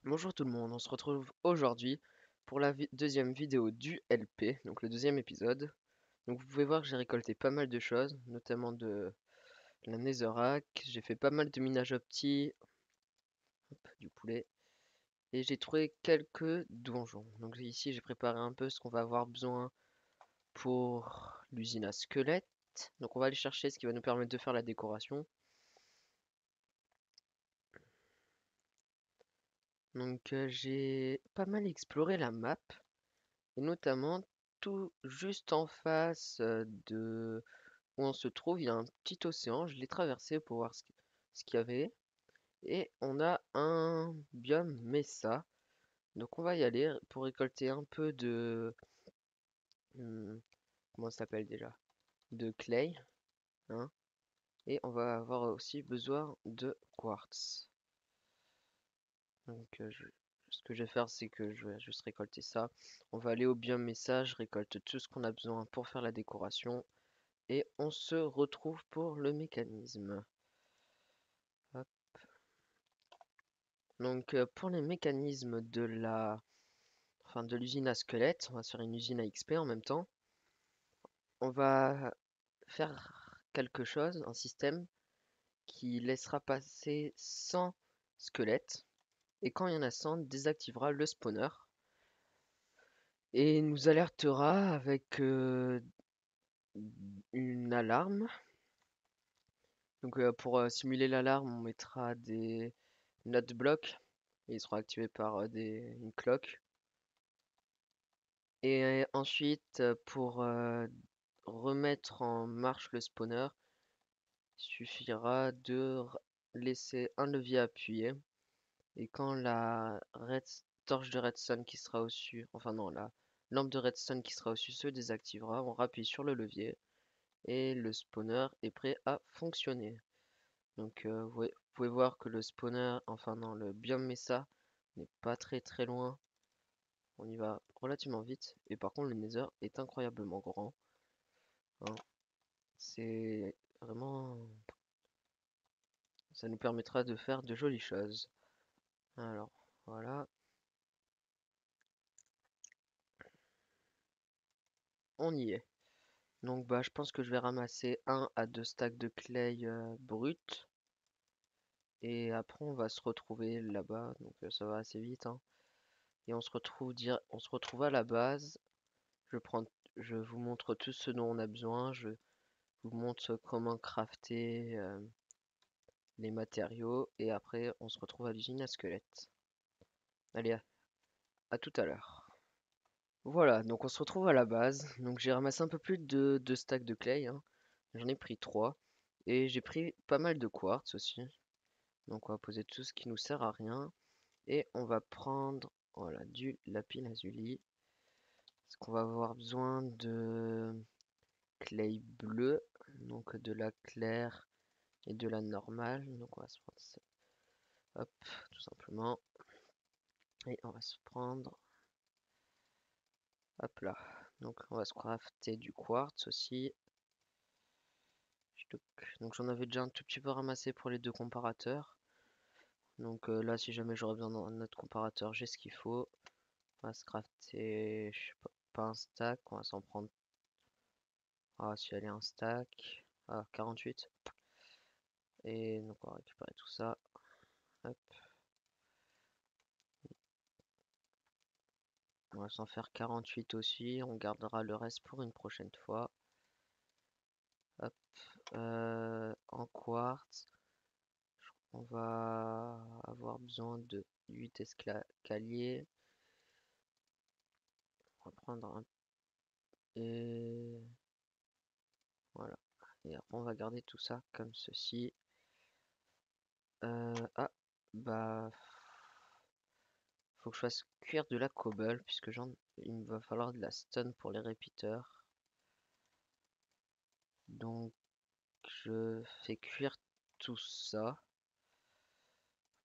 Bonjour tout le monde, on se retrouve aujourd'hui pour la deuxième vidéo du LP, donc le deuxième épisode. Donc vous pouvez voir que j'ai récolté pas mal de choses, notamment de la Netherrack, j'ai fait pas mal de minage opti, du poulet, et j'ai trouvé quelques donjons. Donc ici j'ai préparé un peu ce qu'on va avoir besoin pour l'usine à squelettes. Donc on va aller chercher ce qui va nous permettre de faire la décoration. Donc j'ai pas mal exploré la map. Et notamment tout juste en face de où on se trouve, il y a un petit océan. Je l'ai traversé pour voir ce qu'il y avait. Et on a un biome Mesa. Donc on va y aller pour récolter un peu de... comment ça s'appelle déjà? De clay, hein. Et on va avoir aussi besoin de quartz. Donc ce que je vais faire, c'est que je vais juste récolter ça. On va aller au biome Mesa, je récolte tout ce qu'on a besoin pour faire la décoration. Et on se retrouve pour le mécanisme. Hop. Donc pour les mécanismes de l'usine à squelette, on va se faire une usine à XP en même temps. On va faire quelque chose, un système qui laissera passer 100 squelettes. Et quand il y en a 100, désactivera le spawner. Et nous alertera avec une alarme. Donc pour simuler l'alarme, on mettra des note blocs et ils seront activés par une cloque. Et ensuite, pour remettre en marche le spawner, il suffira de laisser un levier appuyé. Et quand la torche de redstone qui sera au-dessus, enfin non, la lampe de redstone qui sera au-dessus se désactivera, on rappuie sur le levier et le spawner est prêt à fonctionner. Donc vous pouvez voir que le spawner, enfin non, le biome Mesa n'est pas très loin. On y va relativement vite. Et par contre, le Nether est incroyablement grand, hein. C'est vraiment... Ça nous permettra de faire de jolies choses. Alors, voilà. On y est. Donc, bah, je pense que je vais ramasser 1 à 2 stacks de clay brut. Et après, on va se retrouver là-bas. Donc, ça va assez vite, hein. Et on se retrouve à la base. Je prends, je vous montre tout ce dont on a besoin. Je vous montre comment crafter les matériaux et après on se retrouve à l'usine à squelettes. Allez, à tout à l'heure. Voilà, donc on se retrouve à la base. Donc j'ai ramassé un peu plus de stacks de clay, hein. J'en ai pris 3 et j'ai pris pas mal de quartz aussi. Donc on va poser tout ce qui nous sert à rien et on va prendre voilà du lapis lazuli. Parce qu'on va avoir besoin de clay bleu, donc de la claire et de la normale. Donc on va se prendre ça. Hop, tout simplement. Et on va se prendre, hop là. Donc on va se crafter du quartz aussi. Donc j'en avais déjà un tout petit peu ramassé pour les deux comparateurs. Donc là, si jamais j'aurais besoin d'un autre comparateur, j'ai ce qu'il faut. On va se crafter, je sais pas un stack, on va s'en prendre. Ah, si elle est un stack. Ah, 48. Et donc on va récupérer tout ça. Hop. On va s'en faire 48 aussi. On gardera le reste pour une prochaine fois. Hop. En quartz. On va avoir besoin de 8 escaliers. On va prendre un... Et voilà. Et après, on va garder tout ça comme ceci. Ah, bah... Faut que je fasse cuire de la cobble, puisque il me va falloir de la stone pour les repeaters. Donc, je fais cuire tout ça.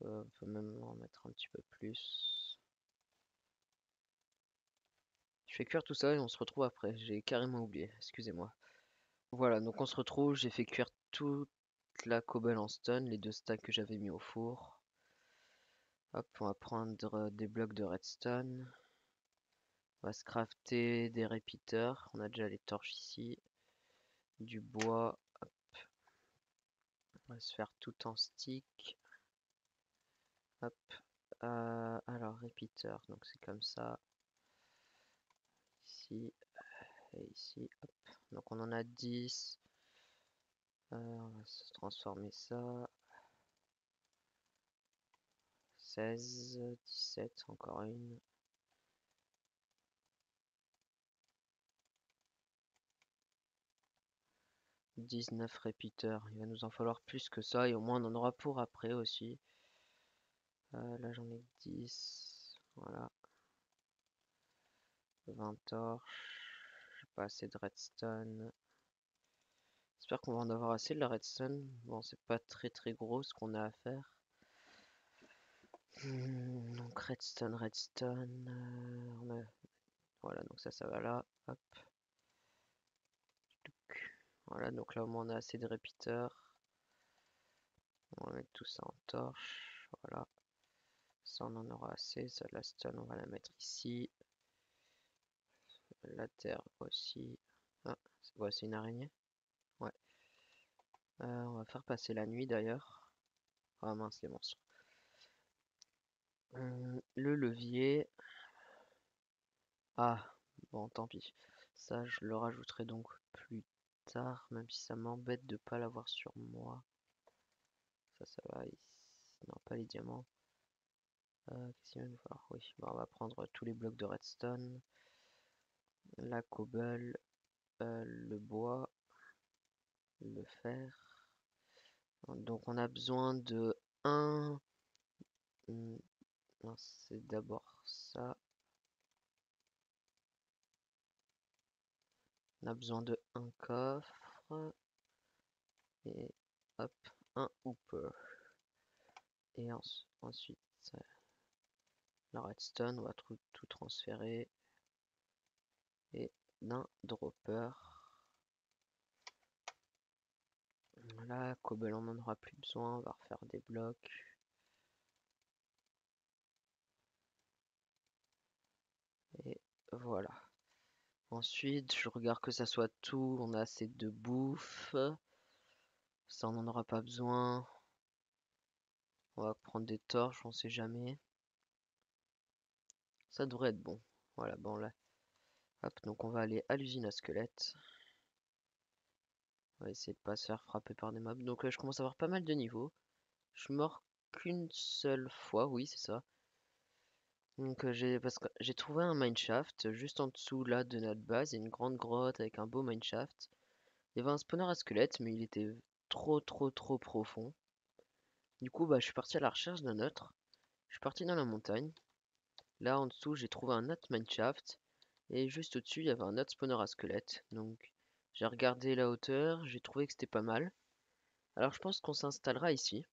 On peut même en mettre un petit peu plus. Je fais cuire tout ça et on se retrouve après. J'ai carrément oublié, excusez-moi. Voilà, donc on se retrouve. J'ai fait cuire toute la cobble en stone, les 2 stacks que j'avais mis au four. Hop, on va prendre des blocs de redstone. On va se crafter des repeaters. On a déjà les torches ici. Du bois. Hop. On va se faire tout en stick. Hop. Alors, repeater. Donc c'est comme ça. Ici. Et ici. Hop. Donc on en a 10. On va se transformer ça. 16, 17, encore une. « 19 repeaters. Il va nous en falloir plus que ça et au moins on en aura pour après aussi. Là j'en ai 10. Voilà. 20 torches. J'ai pas assez de redstone. J'espère qu'on va en avoir assez de la redstone. Bon, c'est pas très gros ce qu'on a à faire. Donc redstone. Voilà, donc ça va là. Hop. Voilà, donc là au moins on a assez de repeaters. On va mettre tout ça en torche. Voilà. Ça on en aura assez. Ça, la stone, on va la mettre ici. La terre aussi. Ah, c'est une araignée. Ouais. On va faire passer la nuit d'ailleurs. Ah mince, les monstres. Le levier. Ah, bon, tant pis. Ça, je le rajouterai donc plus tard, même si ça m'embête de pas l'avoir sur moi. Ça va ici. Non, pas les diamants. Qu'est-ce qu'il va nous falloir? Oui, bon, on va prendre tous les blocs de redstone. La cobble. Le bois. Le fer. Donc on a besoin de un. Non, c'est d'abord ça. On a besoin de un coffre. Et hop, un hooper. Et ensuite, la redstone, on va tout transférer. Et d'un dropper. Voilà, cobble, on n'en aura plus besoin. On va refaire des blocs. Et voilà. Ensuite, je regarde que ça soit tout. On a assez de bouffe. Ça, on n'en aura pas besoin. On va prendre des torches, on sait jamais. Ça devrait être bon. Voilà, bon là. Hop, donc on va aller à l'usine à squelettes. On va essayer de pas se faire frapper par des mobs. Donc je commence à avoir pas mal de niveaux. Je suis mort qu'une seule fois, oui c'est ça. Donc parce que j'ai trouvé un mineshaft juste en dessous là de notre base. Il y a une grande grotte avec un beau mineshaft. Il y avait un spawner à squelettes, mais il était trop profond. Du coup bah je suis parti à la recherche d'un autre. Je suis parti dans la montagne. Là en dessous j'ai trouvé un autre mineshaft. Et juste au-dessus il y avait un autre spawner à squelettes. Donc j'ai regardé la hauteur, j'ai trouvé que c'était pas mal. Alors je pense qu'on s'installera ici.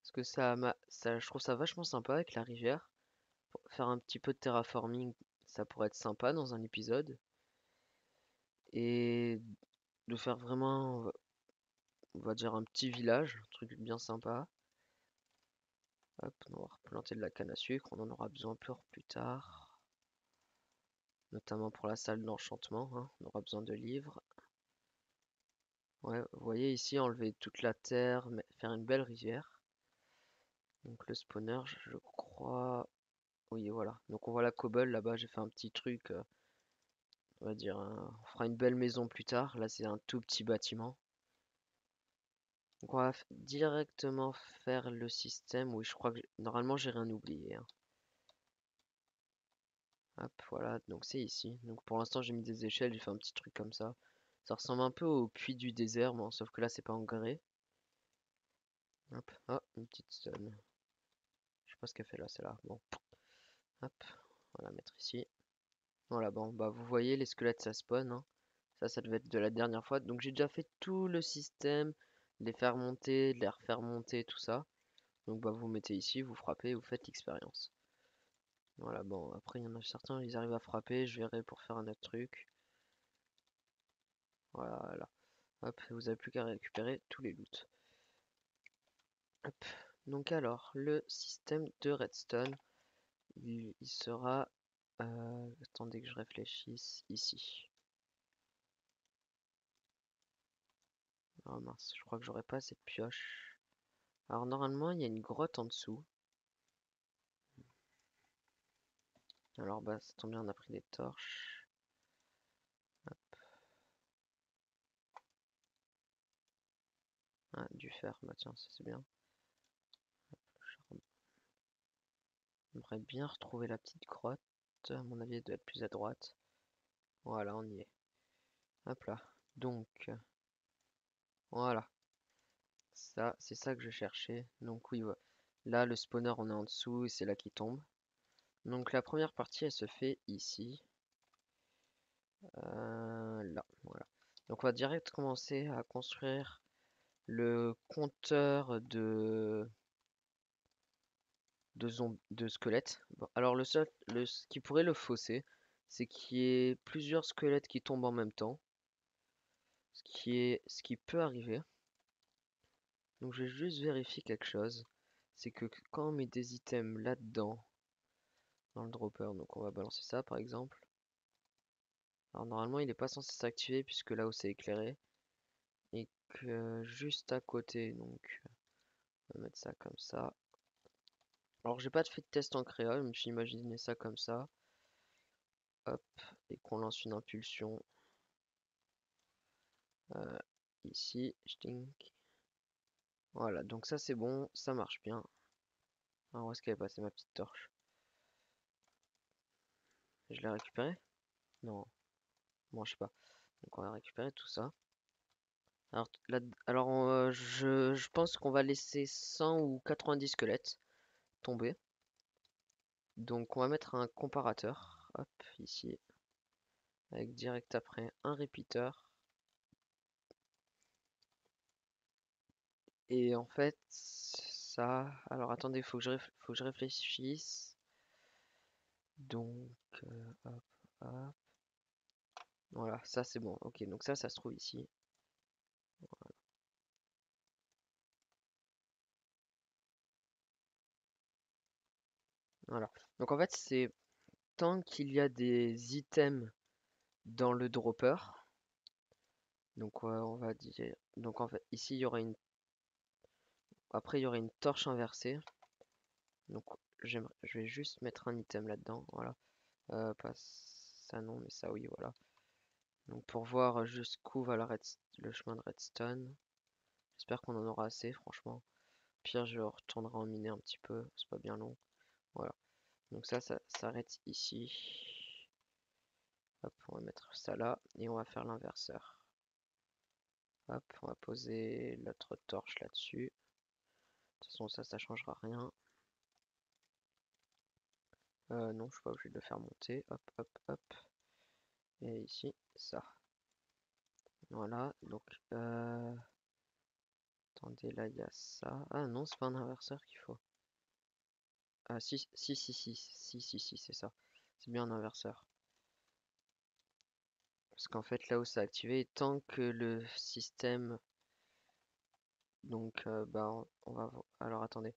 Parce que je trouve ça vachement sympa avec la rivière. Pour faire un petit peu de terraforming, ça pourrait être sympa dans un épisode. Et de faire vraiment, on va dire un petit village, un truc bien sympa. Hop, on va replanter de la canne à sucre, on en aura besoin plus tard. Notamment pour la salle d'enchantement, hein, on aura besoin de livres. Ouais, vous voyez ici, enlever toute la terre, faire une belle rivière. Donc le spawner, je crois. Oui, voilà. Donc on voit la cobble là-bas, j'ai fait un petit truc. On va dire, on fera une belle maison plus tard. Là, c'est un tout petit bâtiment. Donc on va directement faire le système. Oui, je crois que normalement j'ai rien oublié, hein. Hop, voilà, donc c'est ici. Donc pour l'instant j'ai mis des échelles, j'ai fait un petit truc comme ça. Ça ressemble un peu au puits du désert, bon, sauf que là c'est pas en grès. Hop, oh, une petite stone. Je sais pas ce qu'elle fait là, celle-là. Bon, hop, on va la mettre ici. Voilà, bon, bah vous voyez les squelettes ça spawn, hein. Ça devait être de la dernière fois. Donc j'ai déjà fait tout le système, les faire monter, les refaire monter, tout ça. Donc bah vous mettez ici, vous frappez, vous faites l'expérience. Voilà, bon, après il y en a certains, ils arrivent à frapper, je verrai pour faire un autre truc. Voilà, hop, vous avez plus qu'à récupérer tous les loots. Hop, Donc alors, le système de redstone, il sera... attendez que je réfléchisse ici. Oh mince, je crois que j'aurais pas assez de pioches. Alors normalement, il y a une grotte en dessous. Alors bah, ça tombe bien, on a pris des torches. Ah, du fer, bah tiens, ça c'est bien. J'aimerais bien retrouver la petite grotte. À mon avis, elle doit être plus à droite. Voilà, on y est. Hop là. Donc, voilà. Ça, c'est ça que je cherchais. Donc oui, là, le spawner, on est en dessous et c'est là qu'il tombe. Donc la première partie, elle se fait ici. Là, voilà. Donc on va direct commencer à construire le compteur de squelettes. Bon, alors ce qui pourrait le fausser, c'est qu'il y ait plusieurs squelettes qui tombent en même temps. Ce qui peut arriver. Donc je vais juste vérifier quelque chose. C'est que quand on met des items là-dedans, dans le dropper, donc on va balancer ça par exemple. Alors normalement il n'est pas censé s'activer puisque là où c'est éclairé. Et que juste à côté, donc on va mettre ça comme ça. Alors j'ai pas fait de test en créa, je me suis imaginé ça comme ça. Hop, et qu'on lance une impulsion euh, ici. Stink. Voilà, donc ça c'est bon, ça marche bien. Alors où est-ce qu'elle est passée ma petite torche? Je l'ai récupérée? Non, bon je sais pas. Donc on va récupérer tout ça. Alors, je pense qu'on va laisser 100 ou 90 squelettes tomber. Donc on va mettre un comparateur. Hop, ici. Avec direct après un repeater. Et en fait, ça... Alors attendez, faut que je réfléchisse. Donc, hop, hop. Voilà, ça c'est bon. Ok, donc ça se trouve ici. Voilà. Donc en fait, c'est tant qu'il y a des items dans le dropper. Donc on va dire. Donc en fait, ici il y aura une. Après il y aura une torche inversée. Donc je vais juste mettre un item là-dedans. Voilà. Pas ça non, mais ça oui, voilà. Donc pour voir jusqu'où va le chemin de redstone. J'espère qu'on en aura assez, franchement. Pire, je retournerai en miner un petit peu. C'est pas bien long. Voilà. Donc ça s'arrête ici. Hop, on va mettre ça là et on va faire l'inverseur. Hop, on va poser l'autre torche là-dessus. De toute façon, ça changera rien. Non, je suis pas obligé de le faire monter. Hop, hop, hop. Et ici, ça. Voilà, donc... attendez, là, il y a ça. Ah non, c'est pas un inverseur qu'il faut. Ah si, c'est ça. C'est bien un inverseur. Parce qu'en fait, là où c'est activé, tant que le système... Donc, bah, on va... Alors, attendez.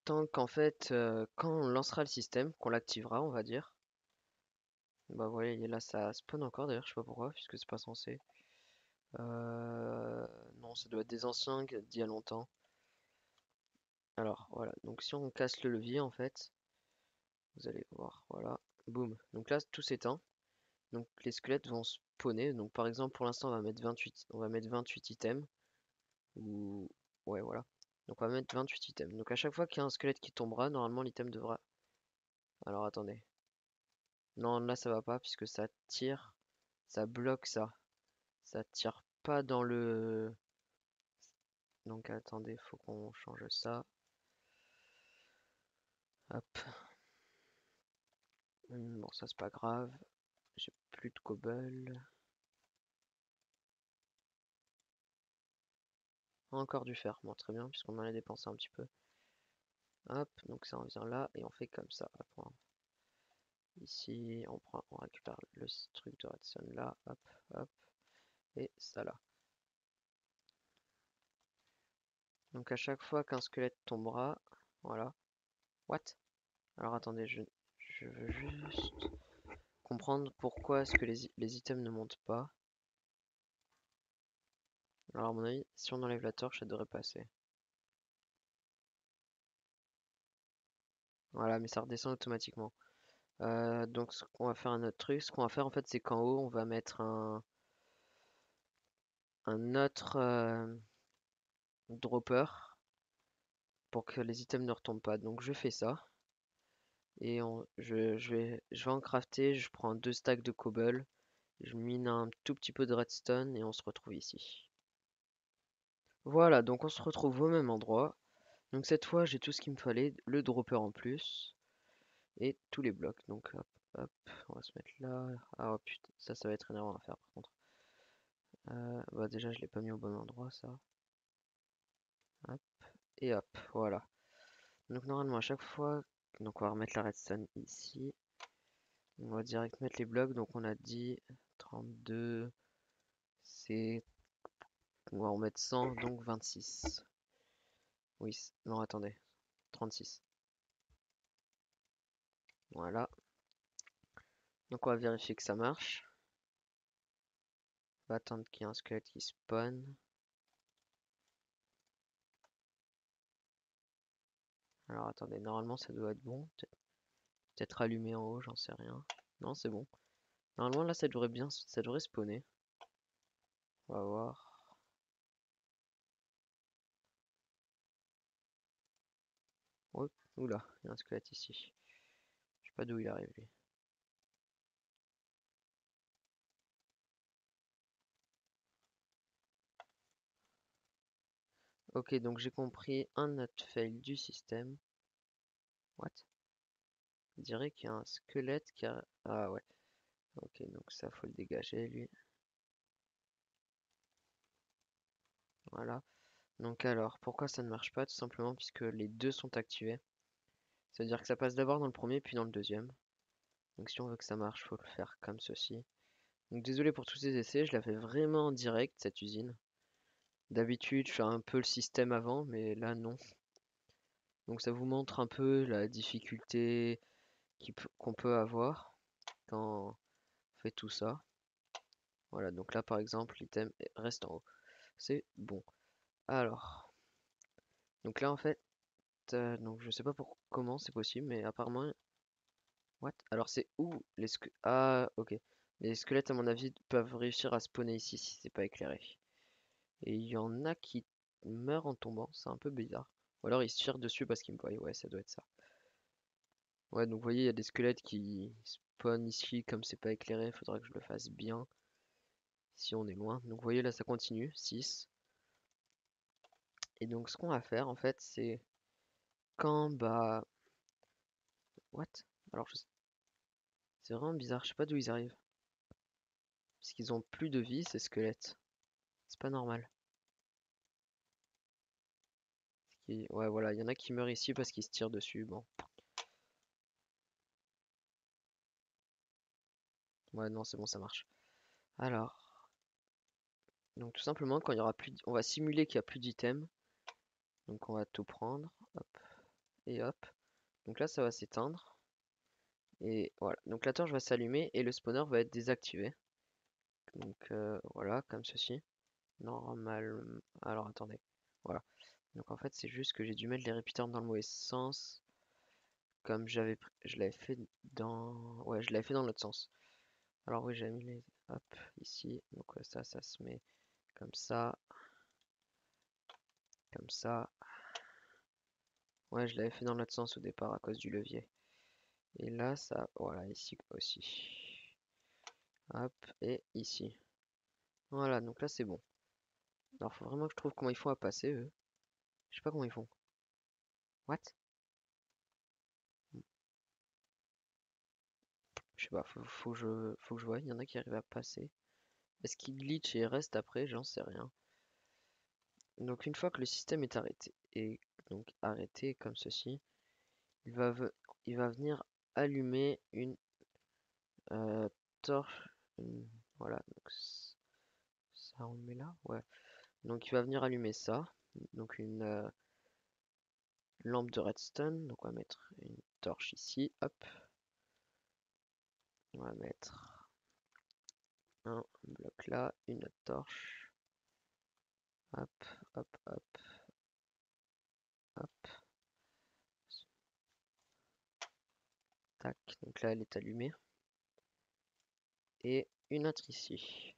Tant qu'en fait, quand on lancera le système, qu'on l'activera, on va dire. Bah, vous voyez, là, ça spawn encore, d'ailleurs, je sais pas pourquoi, puisque c'est pas censé. Non, ça doit être des anciens d'il y a longtemps. Alors, voilà. Donc, si on casse le levier, en fait, vous allez voir, voilà. Boum. Donc là, tout s'éteint. Donc, les squelettes vont spawner. Donc, par exemple, pour l'instant, on va mettre 28 items. Ou, ouais, voilà. Donc, on va mettre 28 items. Donc, à chaque fois qu'il y a un squelette qui tombera, normalement, l'item devra... Alors, attendez. Non, là, ça va pas, puisque ça tire. Ça bloque ça. Ça tire pas dans le... Donc, attendez, faut qu'on change ça. Hop. Bon, ça c'est pas grave. J'ai plus de cobble. Encore du fer. Bon, très bien, puisqu'on en a dépensé un petit peu. Hop, donc ça on vient là et on fait comme ça. Hop, ici, on récupère le truc de redstone là. Hop, hop. Et ça là. Donc à chaque fois qu'un squelette tombera, voilà. What? Alors attendez, je veux juste comprendre pourquoi est-ce que les items ne montent pas. Alors à mon avis, si on enlève la torche, ça devrait passer. Voilà, mais ça redescend automatiquement. Donc ce qu'on va faire un autre truc, ce qu'on va faire en fait, c'est qu'en haut, on va mettre un autre dropper pour que les items ne retombent pas. Donc je fais ça. Et je vais en crafter, je prends 2 stacks de cobble, je mine un tout petit peu de redstone et on se retrouve ici. Voilà, donc on se retrouve au même endroit. Donc cette fois j'ai tout ce qu'il me fallait, le dropper en plus, et tous les blocs. Donc hop, hop, on va se mettre là. Ah oh, putain, ça va être énervant à faire par contre. Bah déjà je l'ai pas mis au bon endroit ça. Hop, et hop, voilà. Donc normalement à chaque fois, donc on va remettre la redstone ici. On va direct mettre les blocs, donc on a dit 32, c'est... On va en mettre 100, donc 26. Oui, non attendez, 36. Voilà, donc on va vérifier que ça marche. On va attendre qu'il y ait un squelette qui spawn. Alors attendez, normalement ça doit être bon. Peut-être allumé en haut, j'en sais rien. Non, c'est bon. Normalement là ça devrait bien, ça devrait spawner. On va voir. Oh, oula, il y a un squelette ici. Je sais pas d'où il arrive lui. Ok, donc j'ai compris un autre fail du système. What? On dirait qu'il y a un squelette qui a... Ah ouais. Ok, donc ça faut le dégager lui. Voilà. Donc alors, pourquoi ça ne marche pas? Tout simplement puisque les deux sont activés. C'est-à-dire que ça passe d'abord dans le premier puis dans le deuxième. Donc si on veut que ça marche, faut le faire comme ceci. Donc désolé pour tous ces essais, je la fais vraiment en direct cette usine. D'habitude, je fais un peu le système avant, mais là non. Donc ça vous montre un peu la difficulté qu'on peut avoir quand on fait tout ça. Voilà, donc là par exemple, l'item reste en haut. C'est bon. Alors, donc là en fait, donc je sais pas comment c'est possible, mais apparemment, what? Alors c'est où les squelettes? Ah, ok. Les squelettes, à mon avis, peuvent réussir à spawner ici si c'est pas éclairé. Et il y en a qui meurent en tombant, c'est un peu bizarre. Ou alors ils se tirent dessus parce qu'ils me voient, ouais, ça doit être ça. Ouais, donc vous voyez, il y a des squelettes qui spawnent ici, comme c'est pas éclairé, il faudra que je le fasse bien si on est loin. Donc vous voyez, là ça continue, 6. Et donc ce qu'on va faire en fait, c'est quand bah... What? Alors c'est vraiment bizarre, je sais pas d'où ils arrivent. Parce qu'ils ont plus de vie, ces squelettes. C'est pas normal. Ouais, voilà, il y en a qui meurent ici parce qu'ils se tirent dessus. Bon, ouais, non, c'est bon, ça marche. Alors, donc tout simplement, quand il y aura plus, on va simuler qu'il y a plus d'items. Donc on va tout prendre, hop, et hop. Donc là, ça va s'éteindre. Et voilà, donc la torche va s'allumer et le spawner va être désactivé. Donc voilà, comme ceci. Normal. Alors attendez. Voilà. Donc en fait, c'est juste que j'ai dû mettre les repeaters dans le mauvais sens. Comme je l'avais fait dans... Ouais, je l'avais fait dans l'autre sens. Alors oui, j'ai mis les... Hop, ici. Donc ça se met comme ça. Comme ça. Ouais, je l'avais fait dans l'autre sens au départ à cause du levier. Et là, ça... Voilà, ici aussi. Hop, et ici. Voilà, donc là, c'est bon. Alors, faut vraiment que je trouve comment ils font à passer, eux. Je sais pas comment ils font. What? Je sais pas, faut que je voie. Il y en a qui arrivent à passer. Est-ce qu'ils glitch et restent après? J'en sais rien. Donc une fois que le système est arrêté, et donc arrêté comme ceci, il va venir allumer une euh, torche. Voilà, donc ça on le met là? Ouais. Donc il va venir allumer ça. donc une lampe de redstone. Donc on va mettre une torche ici, hop. On va mettre un bloc là, une autre torche. Hop, hop, hop, hop. Tac, donc là elle est allumée. Et une autre ici.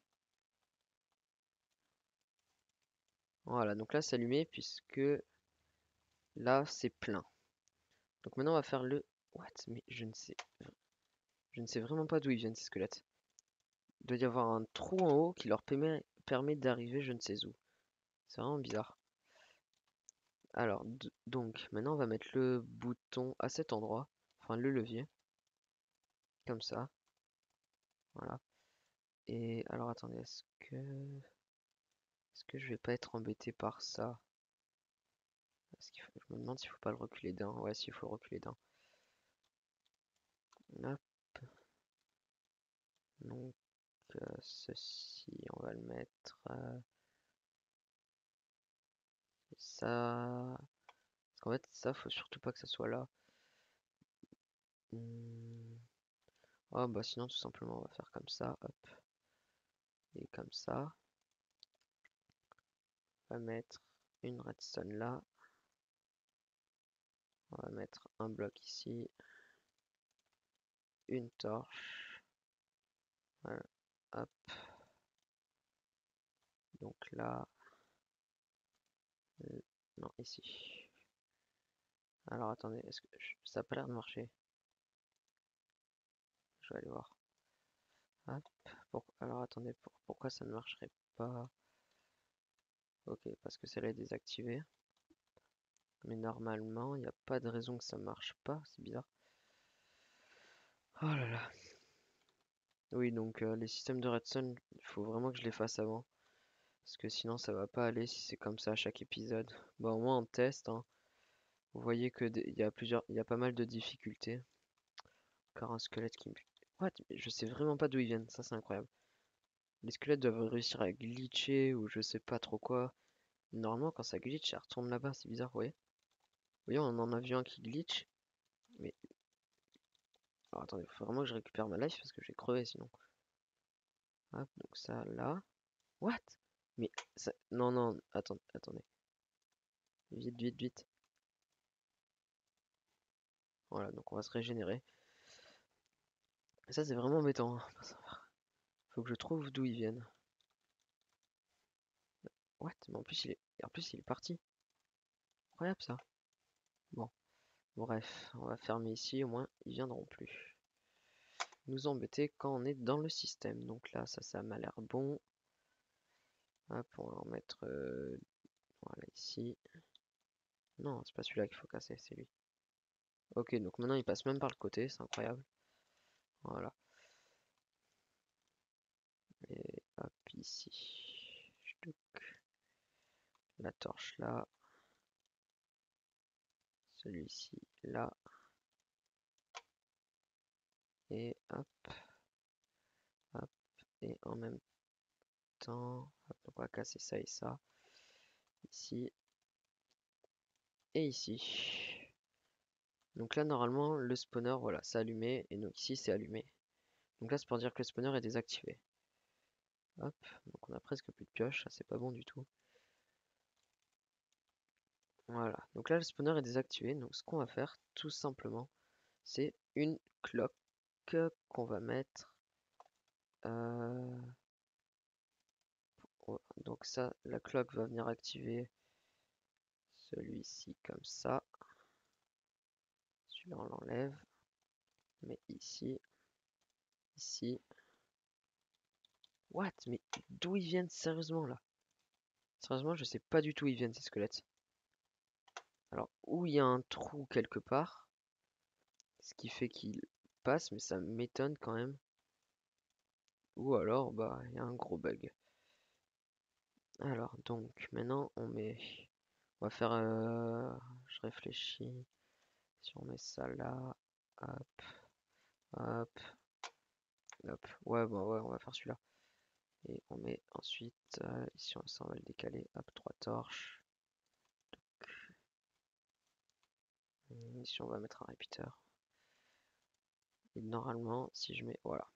Voilà, donc là c'est allumé puisque là c'est plein. Donc maintenant on va faire le... What? Mais je ne sais vraiment pas d'où ils viennent ces squelettes. Il doit y avoir un trou en haut qui leur permet d'arriver je ne sais où. C'est vraiment bizarre. Alors, donc maintenant on va mettre le bouton à cet endroit. Enfin le levier. Comme ça. Voilà. Et alors attendez, est-ce que je vais pas être embêté par ça? Je me demande s'il faut pas le reculer d'un. Ouais, s'il faut le reculer d'un. Hop. Donc ceci, on va le mettre ça. Parce qu'en fait, ça, faut surtout pas que ça soit là. Oh bah sinon tout simplement on va faire comme ça, hop. Et comme ça. On va mettre une redstone là. On va mettre un bloc ici. Une torche. Voilà. Hop. Donc là. Non, ici. Alors attendez, est-ce que ça a pas l'air de marcher? Je vais aller voir. Hop. Alors attendez, pourquoi ça ne marcherait pas? Ok, parce que celle-là est désactivée. Mais normalement, il n'y a pas de raison que ça marche pas. C'est bizarre. Oh là là. Oui, donc les systèmes de redstone, il faut vraiment que je les fasse avant. Parce que sinon, ça va pas aller si c'est comme ça à chaque épisode. Bon, au moins on teste, hein. Vous voyez que il y a pas mal de difficultés. Encore un squelette qui me... What? Mais je sais vraiment pas d'où ils viennent. Ça, c'est incroyable. Les squelettes doivent réussir à glitcher ou je sais pas trop quoi. Normalement, quand ça glitch, ça retourne là-bas. C'est bizarre, vous voyez? Vous voyez, on en a vu un qui glitch. Mais alors attendez, faut vraiment que je récupère ma life parce que je vais crever sinon. Hop, donc ça là. What? Mais ça... Non, non, attendez. Vite, vite, vite. Voilà, donc on va se régénérer. Et ça, c'est vraiment embêtant, hein. Faut que je trouve d'où ils viennent. What? Mais en plus, il est parti. Incroyable ça. Bon, bref, on va fermer ici, au moins ils viendront plus nous embêter quand on est dans le système. Donc là, ça m'a l'air bon. Hop, on va en mettre voilà ici. Non, c'est pas celui-là qu'il faut casser, c'est lui. Ok, donc maintenant il passe même par le côté, c'est incroyable. Voilà. Et hop, ici. Ch'touk. La torche là. Celui-ci là. Et hop, hop. Et en même temps, hop, on va casser ça et ça. Ici. Et ici. Donc là, normalement, le spawner, voilà, c'est allumé. Et donc ici, c'est allumé. Donc là, c'est pour dire que le spawner est désactivé. Hop, donc on a presque plus de pioches. Ça, c'est pas bon du tout. Voilà, donc là, le spawner est désactivé. Donc ce qu'on va faire, tout simplement, c'est une cloque qu'on va mettre. Donc ça, la cloque va venir activer celui-ci comme ça. Celui-là, on l'enlève. Mais ici, ici. What? Mais d'où ils viennent sérieusement là? Sérieusement, je sais pas du tout où ils viennent ces squelettes. Alors, où il y a un trou quelque part, ce qui fait qu'il passe, mais ça m'étonne quand même. Ou alors, bah, il y a un gros bug. Alors, donc, maintenant, on va faire... je réfléchis. Si on met ça là, hop, hop, hop. Ouais, bah ouais, on va faire celui-là. Et on met ensuite, ici, ça on va le décaler. Hop, 3 torches. Ici, on va mettre un repeater. Et normalement, si je mets... Voilà.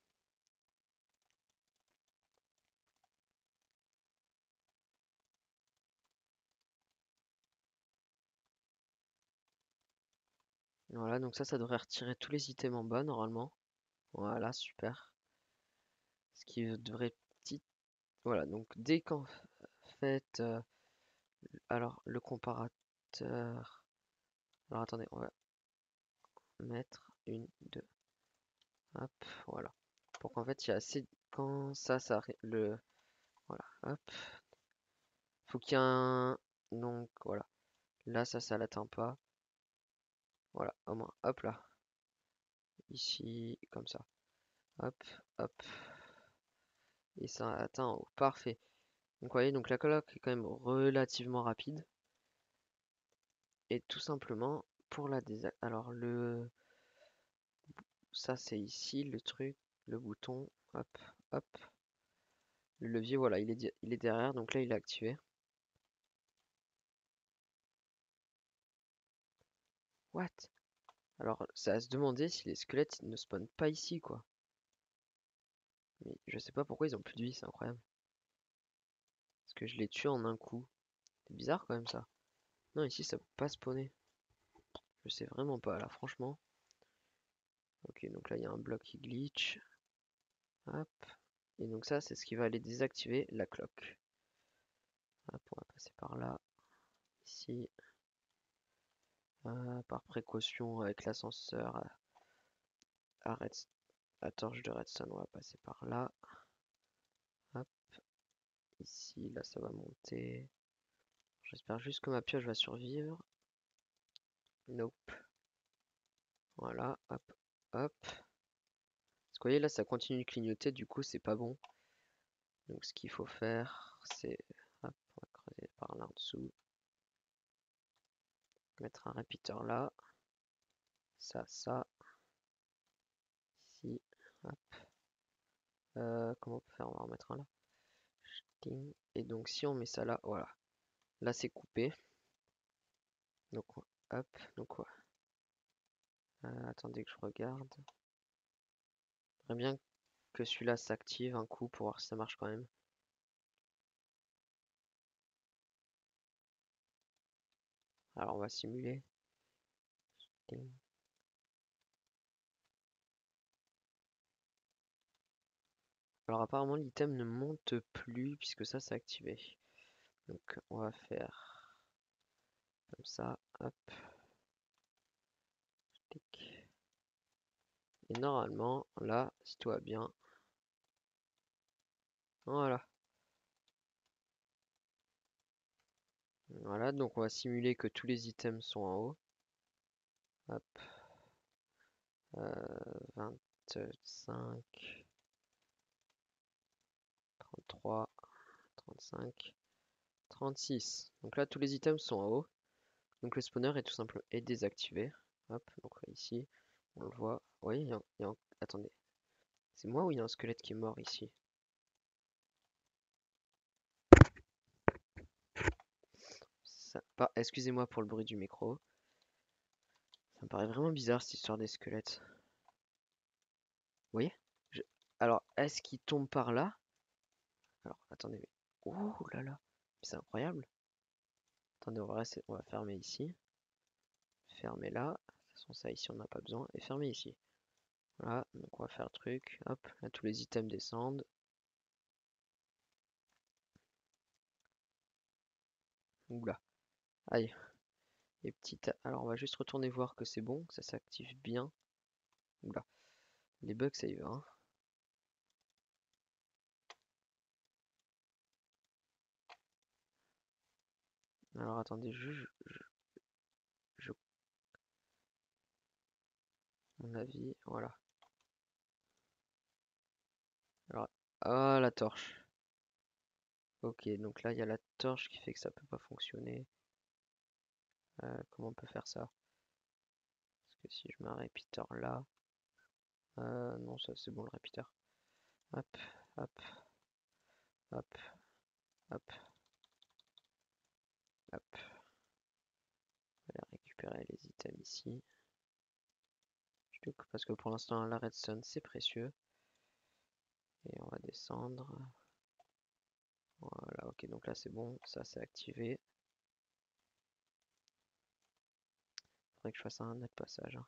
Voilà, donc ça devrait retirer tous les items en bas, normalement. Voilà, super. Ce qui devrait... Petit... Voilà, donc dès qu'en fait... alors, le comparateur... Alors, attendez, on va mettre une, deux... Hop, voilà. Pour qu'en fait, il y a assez... Quand ça le... Voilà, hop. Faut qu'il y ait un... Donc, voilà. Là, ça l'atteint pas. Voilà, au moins, hop là. Ici, comme ça. Hop, hop. Et ça atteint en haut. Parfait. Donc, vous voyez, donc la coloc est quand même relativement rapide. Et tout simplement, pour la alors, ça, c'est ici, le truc, le bouton. Hop, hop. Le levier, voilà, il est derrière. Donc là, il est activé. What? Alors, ça va se demander si les squelettes ne spawnent pas ici, quoi. Mais je sais pas pourquoi ils ont plus de vie, c'est incroyable. Parce que je les tue en un coup. C'est bizarre quand même ça. Non, ici ça peut pas spawner. Je sais vraiment pas là, franchement. Ok, donc là il y a un bloc qui glitch. Hop. Et donc ça, c'est ce qui va aller désactiver la cloque. Hop, on va passer par là. Ici. Par précaution avec l'ascenseur à torche de redstone, on va passer par là. Hop. Ici, là ça va monter. J'espère juste que ma pioche va survivre. Nope. Voilà, hop, hop. Parce que vous voyez là, ça continue de clignoter, du coup, c'est pas bon. Donc, ce qu'il faut faire, c'est. Hop, on va creuser par là en dessous. Mettre un repeater là. Ça. Ici. Hop. Comment on peut faire? On va en mettre un là. Ting. Et donc, si on met ça là, voilà. Là, c'est coupé. Donc, hop. Donc, ouais. Attendez que je regarde. J'aimerais bien que celui-là s'active un coup pour voir si ça marche quand même. Alors, on va simuler. Ting. Alors apparemment l'item ne monte plus puisque ça c'est activé. Donc on va faire comme ça, hop, tic. Et normalement là, si tout va bien, voilà. Voilà, donc on va simuler que tous les items sont en haut. Hop, 25, 33, 35, 36. Donc là tous les items sont en haut. Donc le spawner est tout simplement désactivé. Hop, donc ici, on le voit. Oui, attendez. C'est moi ou il y a un squelette qui est mort ici? Excusez-moi pour le bruit du micro. Ça me paraît vraiment bizarre cette histoire des squelettes. Vous voyez? Alors, est-ce qu'il tombe par là? Alors, attendez, mais... Oh là là! C'est incroyable! Attendez, on va fermer ici. Fermer là. De toute façon, ça ici, on n'a pas besoin. Et fermer ici. Voilà, donc on va faire le truc. Hop, là, tous les items descendent. Oula. Aïe. Les petites... Alors, on va juste retourner voir que c'est bon, que ça s'active bien. Oula. Les bugs, ça y va, hein. Alors, attendez, je... Mon avis, voilà. Alors, ah, la torche. Ok, donc là, il y a la torche qui fait que ça peut pas fonctionner. Comment on peut faire ça? Parce que si je mets un repeater là... non, ça c'est bon le repeater. Hop, hop, hop, hop, hop. On va les récupérer les items ici. Parce que pour l'instant, la redstone, c'est précieux. Et on va descendre. Voilà, ok, donc là c'est bon, ça c'est activé. Faudrait que je fasse un autre passage, hein.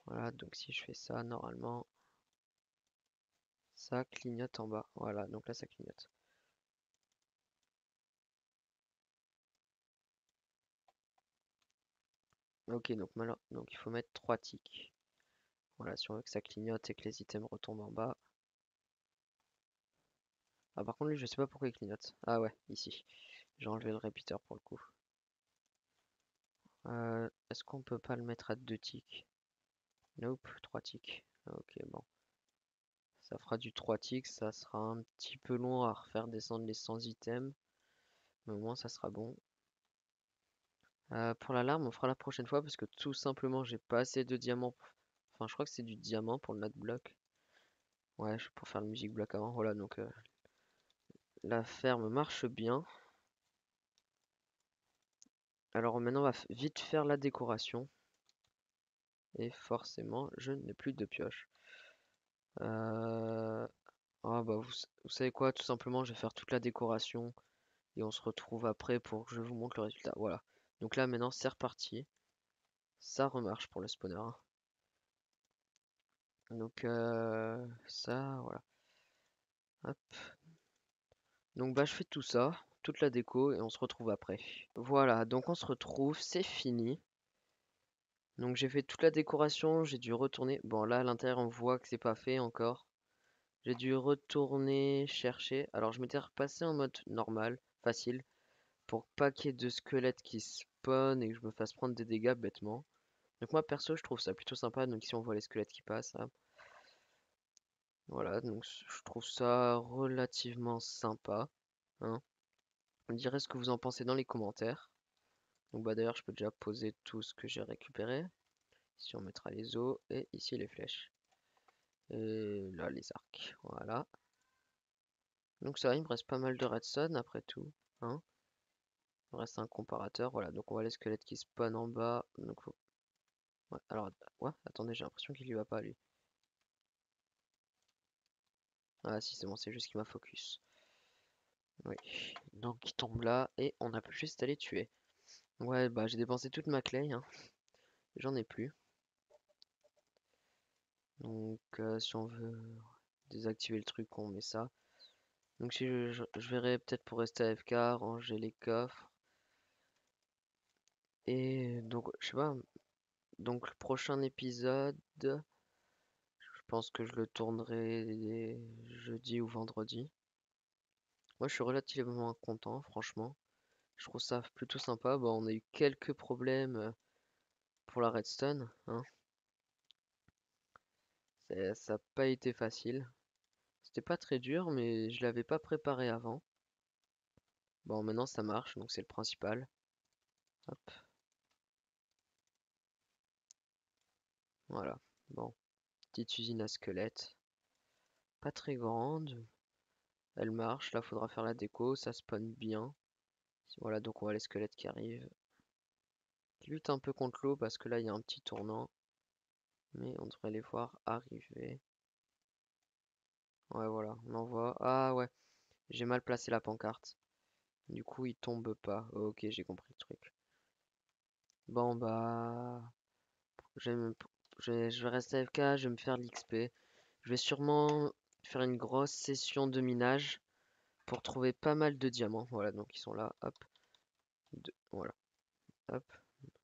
Voilà, donc si je fais ça, normalement, ça clignote en bas. Voilà, donc là ça clignote. Ok, donc il faut mettre 3 ticks. Voilà, si on veut que ça clignote et que les items retombent en bas. Ah, par contre, lui, je sais pas pourquoi il clignote. Ah ouais, ici. J'ai enlevé le repeater pour le coup. Est-ce qu'on peut pas le mettre à 2 ticks? Nope, 3 ticks. Ok, bon. Ça fera du 3 ticks, ça sera un petit peu long à refaire descendre les 100 items. Mais au moins, ça sera bon. Pour l'alarme, on fera la prochaine fois parce que tout simplement, j'ai pas assez de diamants. Enfin, je crois que c'est du diamant pour le note block. Ouais, pour faire le music block avant. Voilà, donc la ferme marche bien. Alors maintenant, on va vite faire la décoration. Et forcément, je n'ai plus de pioche. Ah bah vous savez quoi, tout simplement, je vais faire toute la décoration. Et on se retrouve après pour que je vous montre le résultat. Voilà. Donc là, maintenant, c'est reparti. Ça remarche pour le spawner, hein. Donc ça, voilà. Hop. Donc bah je fais tout ça, toute la déco, et on se retrouve après. Voilà, donc on se retrouve, c'est fini. Donc j'ai fait toute la décoration, j'ai dû retourner. Bon là à l'intérieur on voit que c'est pas fait encore. J'ai dû retourner chercher. Alors je m'étais repassé en mode normal, facile, pour pas qu'il y ait de squelettes qui spawn et que je me fasse prendre des dégâts bêtement. Donc moi perso je trouve ça plutôt sympa. Donc ici on voit les squelettes qui passent, là. Voilà, donc je trouve ça relativement sympa, hein. Vous me direz ce que vous en pensez dans les commentaires. Donc bah d'ailleurs je peux déjà poser tout ce que j'ai récupéré. Ici on mettra les os et ici les flèches. Et là les arcs. Voilà. Donc ça va, il me reste pas mal de redstone après tout, hein. Il me reste un comparateur. Voilà, donc on voit les squelettes qui spawnent en bas. Donc ouais, alors, ouais, attendez, j'ai l'impression qu'il y va pas lui. Ah si c'est bon, c'est juste qu'il m'a focus. Oui. Donc il tombe là et on a plus juste à les tuer. Ouais, bah j'ai dépensé toute ma clay, hein. J'en ai plus. Donc si on veut désactiver le truc, on met ça. Donc si je verrai peut-être pour rester AFK, ranger les coffres. Et donc je sais pas. Donc le prochain épisode, je pense que je le tournerai jeudi ou vendredi. Moi je suis relativement content, franchement. Je trouve ça plutôt sympa. Bon, on a eu quelques problèmes pour la redstone, hein. Ça n'a pas été facile. C'était pas très dur, mais je l'avais pas préparé avant. Bon, maintenant ça marche, donc c'est le principal. Hop, voilà. Bon, petite usine à squelettes. Pas très grande. Elle marche. Là, faudra faire la déco. Ça spawn bien. Voilà, donc on voit les squelettes qui arrivent. Qui luttent un peu contre l'eau parce que là, il y a un petit tournant. Mais on devrait les voir arriver. Ouais, voilà, on en voit. Ah ouais, j'ai mal placé la pancarte. Du coup, il tombe pas. Ok, j'ai compris le truc. Bon, bah... Je vais, me- je vais rester AFK, je vais me faire l'XP. Je vais sûrement faire une grosse session de minage pour trouver pas mal de diamants. Voilà, donc ils sont là. Hop. Voilà. Hop.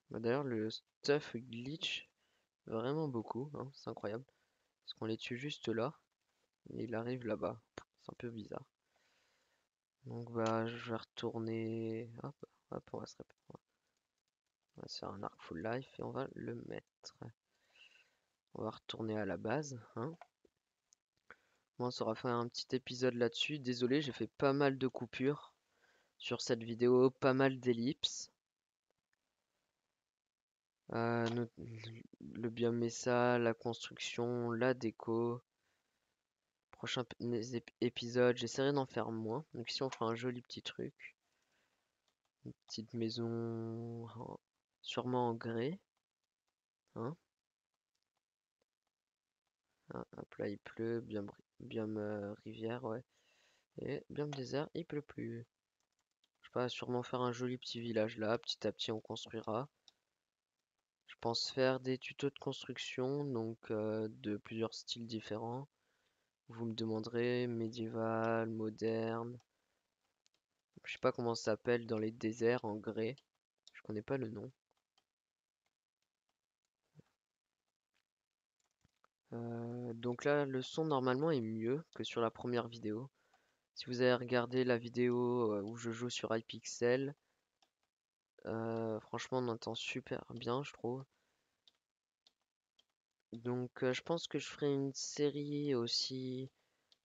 Bah, d'ailleurs, le stuff glitch vraiment beaucoup, hein, c'est incroyable. Parce qu'on les tue juste là. Et il arrive là-bas. C'est un peu bizarre. Donc bah je vais retourner. Hop, hop, on va se faire un arc full life et on va le mettre. On va retourner à la base, hein. Moi, on saura faire un petit épisode là-dessus. Désolé, j'ai fait pas mal de coupures sur cette vidéo, pas mal d'ellipses. Le biome Mesa, la construction, la déco. Prochain épisode, j'essaierai d'en faire moins. Donc ici, on fera un joli petit truc. Une petite maison sûrement en grès, hein. Ah, hop là, il pleut, biome rivière, ouais. Et biome désert, il pleut plus. Je sais pas, sûrement faire un joli petit village là, petit à petit on construira. Je pense faire des tutos de construction, donc de plusieurs styles différents. Vous me demanderez médiéval, moderne, je sais pas comment ça s'appelle dans les déserts en grès, je connais pas le nom. Donc là, le son normalement est mieux que sur la première vidéo. Si vous avez regardé la vidéo où je joue sur Hypixel, franchement on entend super bien je trouve. Donc je pense que je ferai une série aussi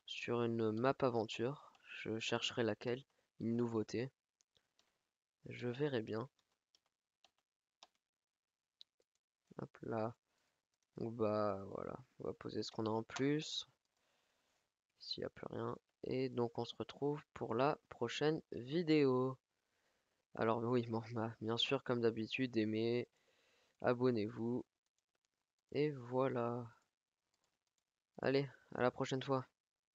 sur une map aventure. Je chercherai laquelle, une nouveauté. Je verrai bien. Hop là. Donc bah voilà, on va poser ce qu'on a en plus. S'il n'y a plus rien. Et donc on se retrouve pour la prochaine vidéo. Alors oui, bon, bah, bien sûr, comme d'habitude, aimez, abonnez-vous. Et voilà. Allez, à la prochaine fois.